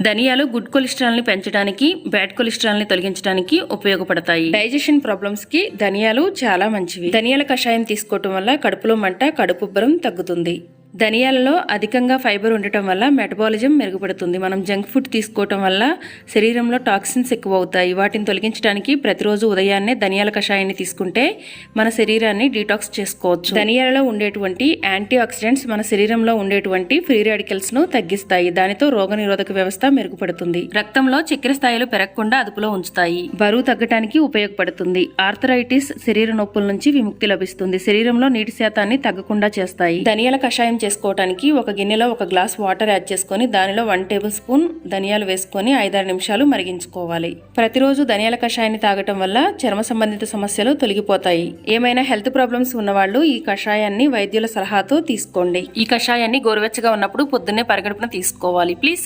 ధనియాలు good cholesterol ని పెంచడానికి, బ్యాడ్ కొలెస్ట్రాల్ ని తొలగించడానికి ఉపయోగపడతాయి. డైజెషన్ ప్రాబ్లమ్స్ కి ధనియాలు చాలా మంచివి. ధనియాల కషాయం తీసుకోవటం వల్ల కడుపులో మంట, కడుపుబ్బరం తగ్గుతుంది. ధనియాలలో అధికంగా ఫైబర్ ఉండటం వల్ల మెటబాలిజం మెరుగుపడుతుంది. మనం జంక్ ఫుడ్ తీసుకోవటం వల్ల శరీరంలో టాక్సిన్స్ ఎక్కువ అవుతాయి. వాటిని తొలగించడానికి ప్రతిరోజు ఉదయాన్నే ధనియాల కషాయాన్ని తీసుకుంటే మన శరీరాన్ని డీటాక్స్ చేసుకోవచ్చు. ధనియాలలో ఉండేటువంటి యాంటీ ఆక్సిడెంట్స్ మన శరీరంలో ఉండేటువంటి ఫ్రీ రాడికల్స్ ను తగ్గిస్తాయి. దానితో రోగనిరోధక వ్యవస్థ మెరుగుపడుతుంది. రక్తంలో చక్కెర స్థాయిలు పెరగకుండా అదుపులో ఉంచుతాయి. బరువు తగ్గడానికి ఉపయోగపడుతుంది. ఆర్థరైటిస్, శరీర నొప్పుల నుంచి విముక్తి లభిస్తుంది. శరీరంలో నీటి శాతాన్ని తగ్గకుండా చేస్తాయి. ధనియాల కషాయం చేసుకోవడానికి ఒక గిన్నెలో 1 గ్లాస్ వాటర్ యాడ్ చేసుకొని దానిలో 1 టేబుల్ స్పూన్ ధనియాలు వేసుకొని 5-6 నిమిషాలు మరిగించుకోవాలి. ప్రతిరోజు ధనియాల కషాయాన్ని తాగటం వల్ల చర్మ సంబంధిత సమస్యలు తొలగిపోతాయి. ఏమైనా హెల్త్ ప్రాబ్లమ్స్ ఉన్నవాళ్ళు ఈ కషాయాన్ని వైద్యుల సలహాతో తీసుకోండి. ఈ కషాయాన్ని గోరువెచ్చగా ఉన్నప్పుడు పొద్దున్నే పరగడుపున తీసుకోవాలి. ప్లీజ్